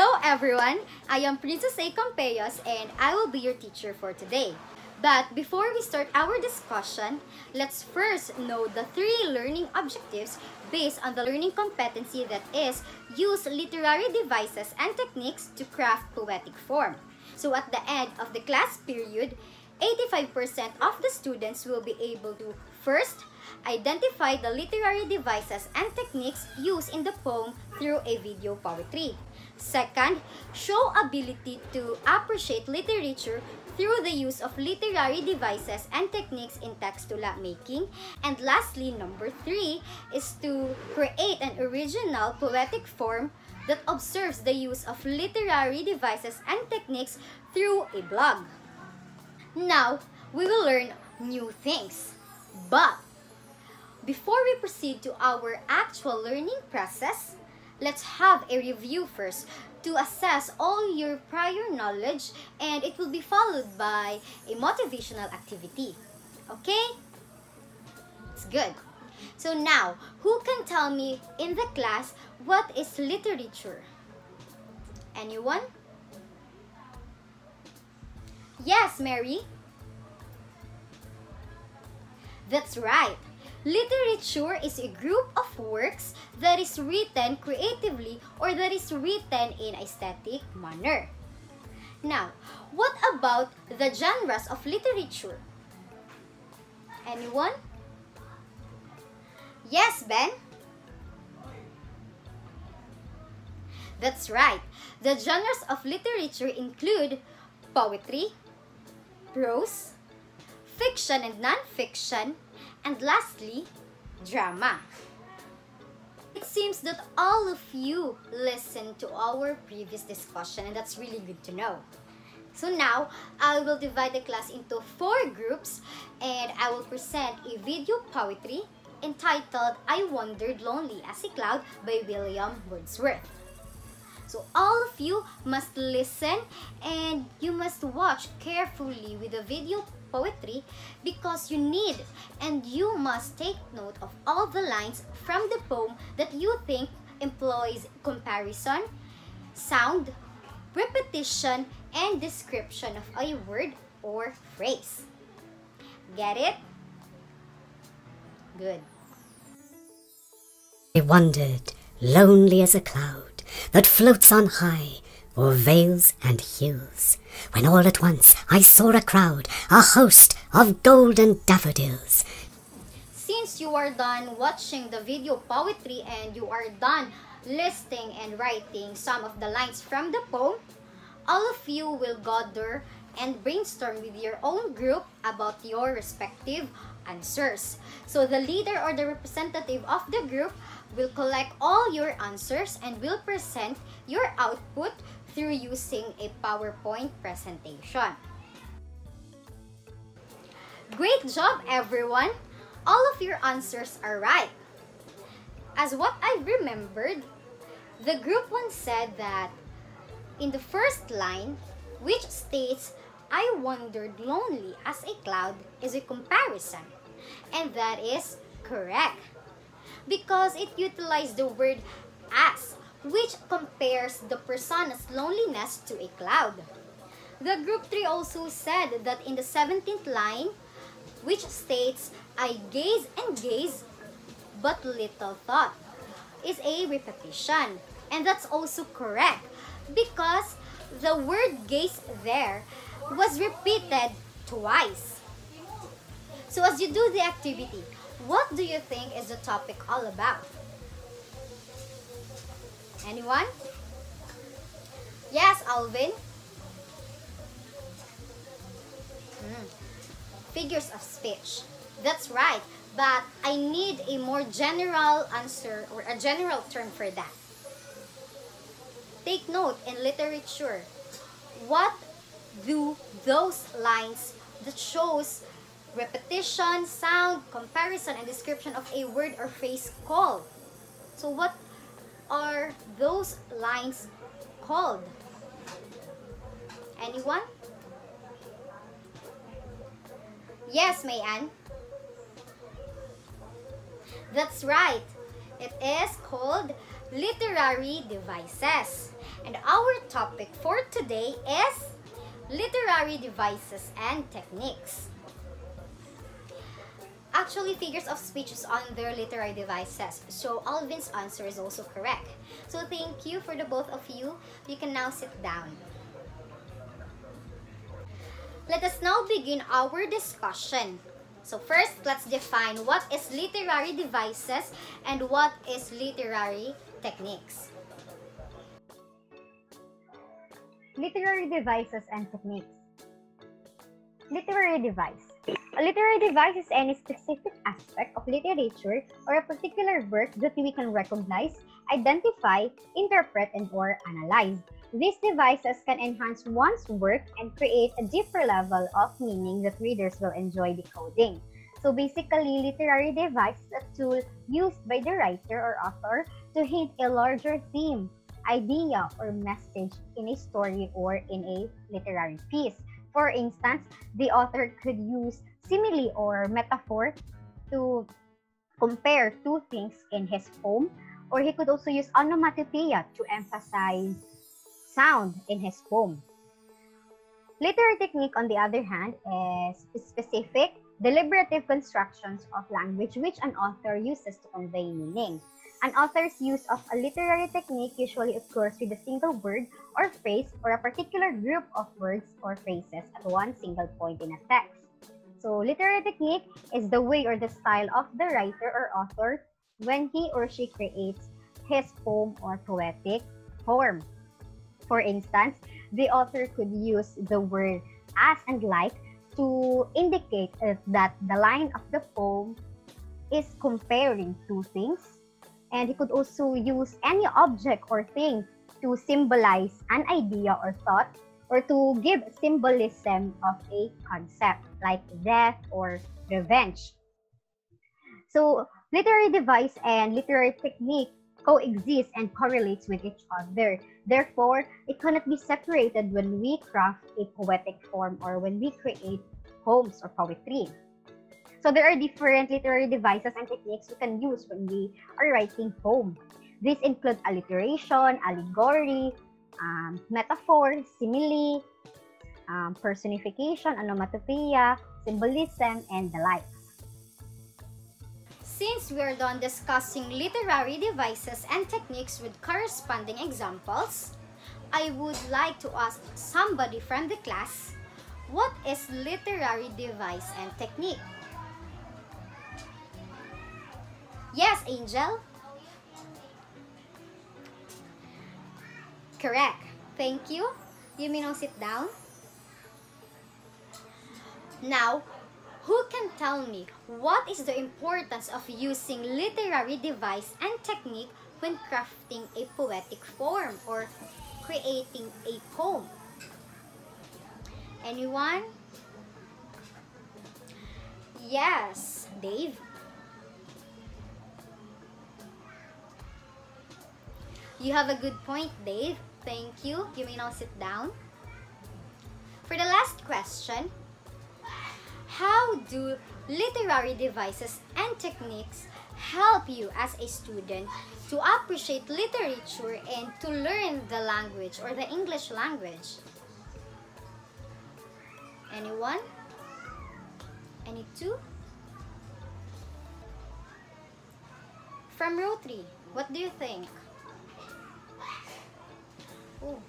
Hello everyone! I am Princess A. Campehios and I will be your teacher for today. But before we start our discussion, let's first know the 3 learning objectives based on the learning competency that is use literary devices and techniques to craft poetic form. So at the end of the class period, 85% of the students will be able to first, identify the literary devices and techniques used in the poem through a video poetry. Second, show ability to appreciate literature through the use of literary devices and techniques in text-to-la making. And lastly, number 3 is to create an original poetic form that observes the use of literary devices and techniques through a blog. Now, we will learn new things. But before we proceed to our actual learning process, let's have a review first to assess all your prior knowledge, and it will be followed by a motivational activity. Okay? It's good. So now, who can tell me in the class what is literature? Anyone? Yes, Mary? That's right. Literature is a group of works that is written creatively or that is written in aesthetic manner. Now, what about the genres of literature? Anyone? Yes, Ben? That's right. The genres of literature include poetry, prose, fiction and non-fiction, and lastly, drama. It seems that all of you listened to our previous discussion, and that's really good to know. So now, I will divide the class into 4 groups, and I will present a video poetry entitled I Wandered Lonely as a Cloud by William Wordsworth. So all of you must listen and you must watch carefully with the video poetry because you need and you must take note of all the lines from the poem that you think employs comparison, sound, repetition, and description of a word or phrase. Get it? Good. I wandered, lonely as a cloud that floats on high o'er vales and hills, when all at once I saw a crowd, a host of golden daffodils. Since you are done watching the video poetry and you are done listing and writing some of the lines from the poem, all of you will gather and brainstorm with your own group about your respective answers. So the leader or the representative of the group will collect all your answers and will present your output through using a PowerPoint presentation. Great job, everyone! All of your answers are right. As what I remembered, the group one said that in the first line, which states, I wandered lonely as a cloud, is a comparison. And that is correct, because it utilized the word as, which compares the person's loneliness to a cloud. The group 3 also said that in the 17th line, which states, I gaze and gaze, but little thought, is a repetition. And that's also correct, because the word gaze there was repeated twice. So as you do the activity, what do you think is the topic all about? Anyone? Yes, Alvin? Figures of speech. That's right, but I need a more general answer or a general term for that. Take note in literature. What do those lines that shows repetition, sound, comparison, and description of a word or phrase called? So what are those lines called? Anyone? Yes, Mayan? That's right. It is called literary devices. And our topic for today is literary devices and techniques. Actually, figures of speech is on their literary devices, so Alvin's answer is also correct. So thank you for the both of you. You can now sit down. Let us now begin our discussion. So first, let's define what is literary devices and what is literary techniques. Literary devices and techniques. Literary device. A literary device is any specific aspect of literature or a particular work that we can recognize, identify, interpret, and or analyze. These devices can enhance one's work and create a deeper level of meaning that readers will enjoy decoding. So basically, literary device is a tool used by the writer or author to hint a larger theme, idea, or message in a story or in a literary piece. For instance, the author could use simile or metaphor to compare two things in his poem, or he could also use onomatopoeia to emphasize sound in his poem. Literary technique, on the other hand, is specific, deliberative constructions of language which an author uses to convey meaning. An author's use of a literary technique usually occurs with a single word or phrase or a particular group of words or phrases at one single point in a text. So, literary technique is the way or the style of the writer or author when he or she creates his poem or poetic form. For instance, the author could use the word as and like to indicate that the line of the poem is comparing two things. And he could also use any object or thing to symbolize an idea or thought, or to give symbolism of a concept like death or revenge. So literary device and literary technique coexist and correlates with each other. Therefore, it cannot be separated when we craft a poetic form or when we create poems or poetry. So there are different literary devices and techniques we can use when we are writing poem. These include alliteration, allegory, metaphor, simile, personification, onomatopoeia, symbolism, and the like. Since we are done discussing literary devices and techniques with corresponding examples, I would like to ask somebody from the class, what is literary device and technique? Yes, Angel? Correct. Thank you. You may now sit down. Now, who can tell me what is the importance of using literary device and technique when crafting a poetic form or creating a poem? Anyone? Yes, Dave. You have a good point, Dave. Thank you. You may now sit down. For the last question, how do literary devices and techniques help you as a student to appreciate literature and to learn the language or the English language? Anyone? Any two? From row 3, what do you think? Oh,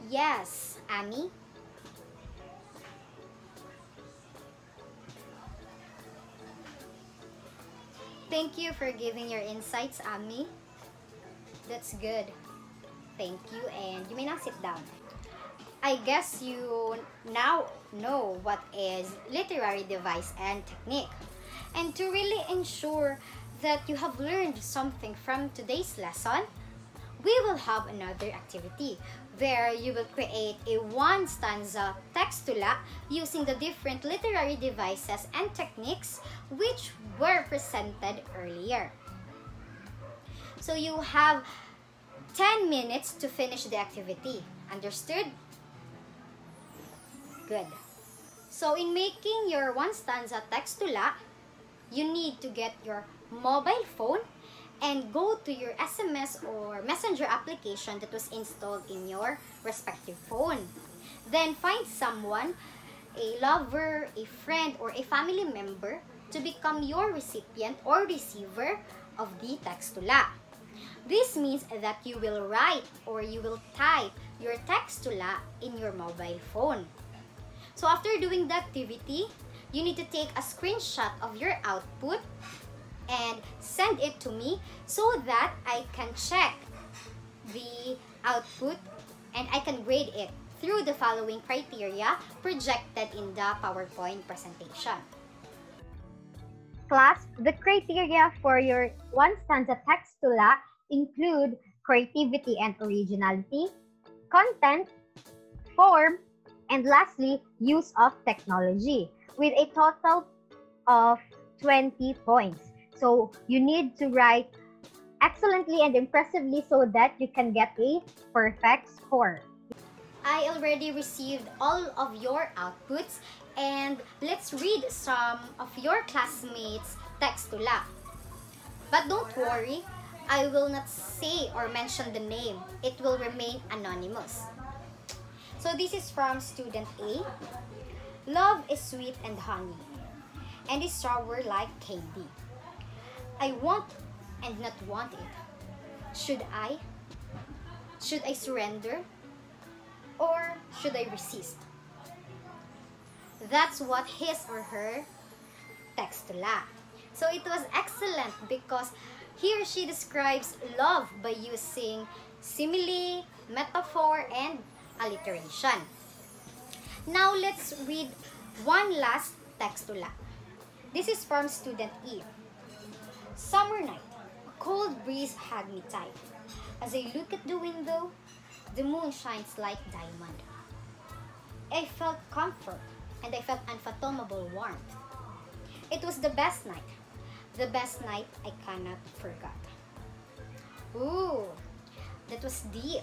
yes, Amy. Thank you for giving your insights, Amy. That's good. Thank you, and you may now sit down. I guess you now know what is literary device and technique. And to really ensure that you have learned something from today's lesson, we will have another activity where you will create a one-stanza textula using the different literary devices and techniques which were presented earlier. So you have 10 minutes to finish the activity. Understood? Good. So in making your one-stanza textula, you need to get your mobile phone and go to your SMS or messenger application that was installed in your respective phone. Then find someone, a lover, a friend, or a family member to become your recipient or receiver of the text-tula. This means that you will write or you will type your text-tula in your mobile phone. So after doing the activity, you need to take a screenshot of your output and send it to me so that I can check the output and I can grade it through the following criteria projected in the PowerPoint presentation. Class, the criteria for your one stanza text-tula include creativity and originality, content, form, and lastly, use of technology, with a total of 20 points. So you need to write excellently and impressively so that you can get a perfect score. I already received all of your outputs, and let's read some of your classmates' text-tula. But don't worry, I will not say or mention the name. It will remain anonymous. So this is from student A. Love is sweet and honey, and is sour like candy. I want and not want it. Should I? Should I surrender? Or should I resist? That's what his or her text-tula. So it was excellent because he or she describes love by using simile, metaphor, and alliteration. Now let's read one last text-tula. This is from student E. Summer night, a cold breeze had me tight. As I look at the window, the moon shines like diamond. I felt comfort and I felt unfathomable warmth. It was the best night I cannot forget. Ooh, that was deep.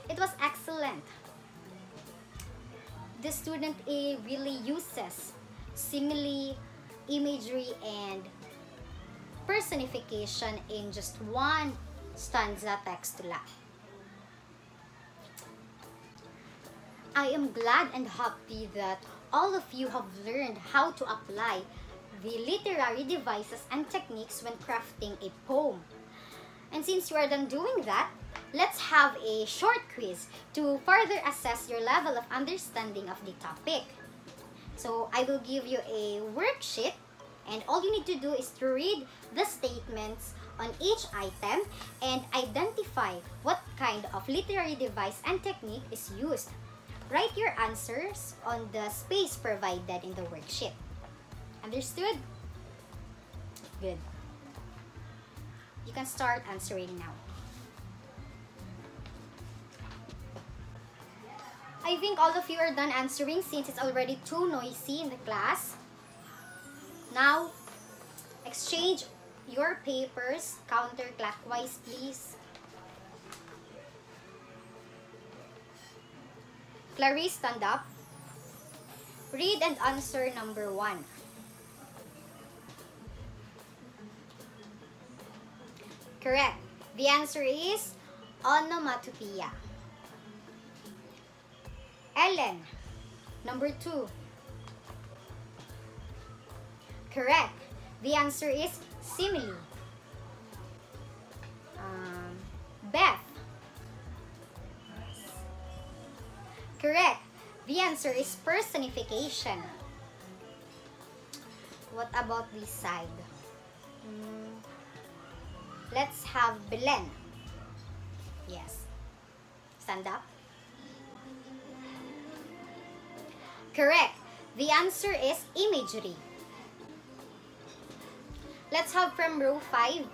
It was excellent. The student A really uses simile, imagery, and personification in just one stanza text-tula. I am glad and happy that all of you have learned how to apply the literary devices and techniques when crafting a poem. And since you are done doing that, let's have a short quiz to further assess your level of understanding of the topic. So I will give you a worksheet, and all you need to do is to read the statements on each item and identify what kind of literary device and technique is used. Write your answers on the space provided in the worksheet. Understood? Good. You can start answering now. I think all of you are done answering since it's already too noisy in the class. Now, exchange your papers counterclockwise, please. Clarice, stand up. Read and answer number 1. Correct. The answer is onomatopoeia. Ellen, number 2. Correct. The answer is simile. Beth. Correct. The answer is personification. What about this side? Let's have Belen. Yes. Stand up. Correct. The answer is imagery. Let's have from row 5.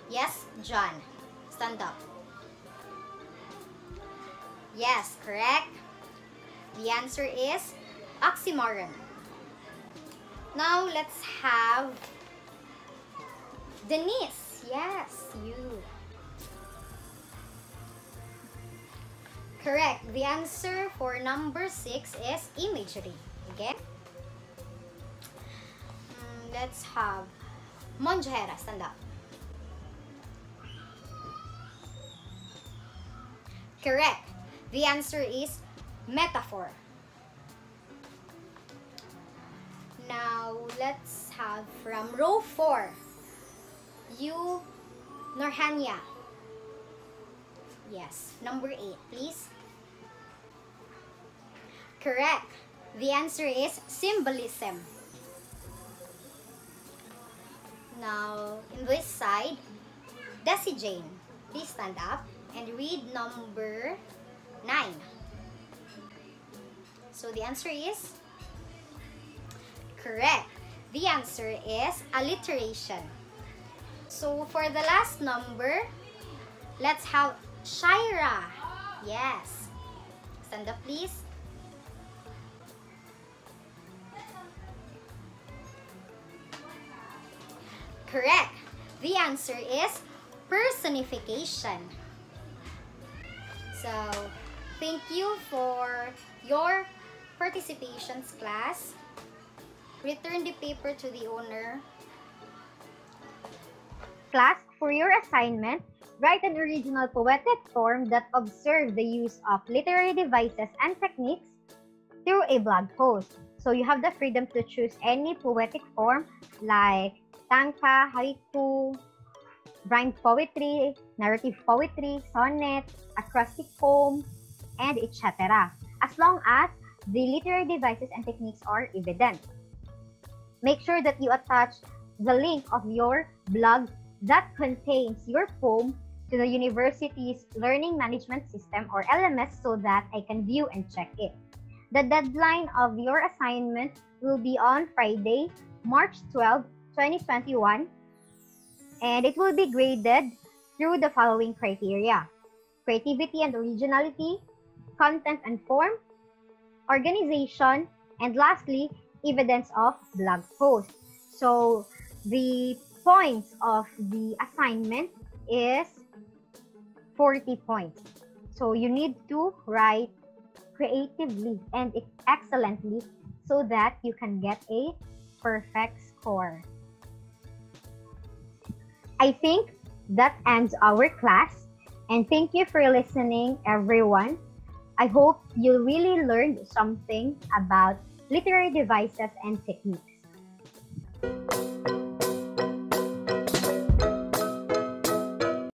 Yes, John. Stand up. Yes, correct. The answer is oxymoron. Now let's have Denise. Yes, you. Correct. The answer for number 6 is imagery. Again. Let's have Monjera. Stand up. Correct. The answer is metaphor. Now, let's have from row 4. You, Norhania. Yes, number 8, please. Correct. The answer is symbolism. Now, in this side, Desi Jane, please stand up and read number 9. So the answer is correct. The answer is alliteration. So for the last number, let's have Shaira. Yes. Stand up, please. Correct. The answer is personification. So, thank you for your participations, class. Return the paper to the owner. Class, for your assignment, write an original poetic form that observes the use of literary devices and techniques through a blog post. So you have the freedom to choose any poetic form like tanka, haiku, rhymed poetry, narrative poetry, sonnet, acrostic poem, and etc. As long as the literary devices and techniques are evident. Make sure that you attach the link of your blog that contains your poem to the university's Learning Management System or LMS so that I can view and check it. The deadline of your assignment will be on Friday, March 12, 2021, and it will be graded through the following criteria: creativity and originality, content and form, organization, and lastly, evidence of blog post. So the points of the assignment is 40 points. So you need to write creatively and excellently so that you can get a perfect score. I think that ends our class, and thank you for listening, everyone. I hope you really learned something about literary devices and techniques.